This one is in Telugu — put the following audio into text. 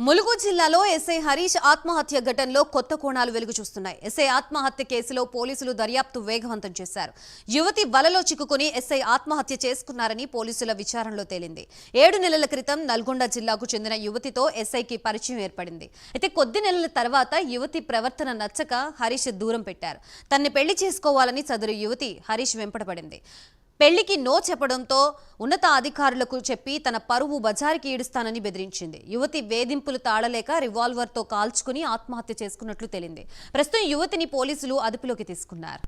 ములుగు జిల్లాలో ఎస్ఐ హరీష్ ఆత్మహత్య ఘటనలో కొత్త కోణాలు వెలుగు చూస్తున్నాయి. ఎస్ఐ ఆత్మహత్య కేసులో పోలీసులు దర్యాప్తు వేగవంతం చేశారు. యువతి వలలో చిక్కుకుని ఎస్ఐ ఆత్మహత్య చేసుకున్నారని పోలీసుల విచారణలో తేలింది. 7 నెలల క్రితం నల్గొండ జిల్లాకు చెందిన యువతితో ఎస్ఐకి పరిచయం ఏర్పడింది. అయితే కొద్ది నెలల తర్వాత యువతి ప్రవర్తన నచ్చక హరీష్ దూరం పెట్టారు. తనని పెళ్లి చేసుకోవాలని సదరు యువతి హరీష్ వెంపడపడింది. పెళ్లికి నో చెప్పడంతో ఉన్నత అధికారులకు చెప్పి తన పరువు బజారుకి ఈడుస్తానని బెదిరించింది. యువతి వేధింపులు తాళలేక రివాల్వర్తో కాల్చుకుని ఆత్మహత్య చేసుకున్నట్లు తేలింది. ప్రస్తుతం యువతిని పోలీసులు అదుపులోకి తీసుకున్నారు.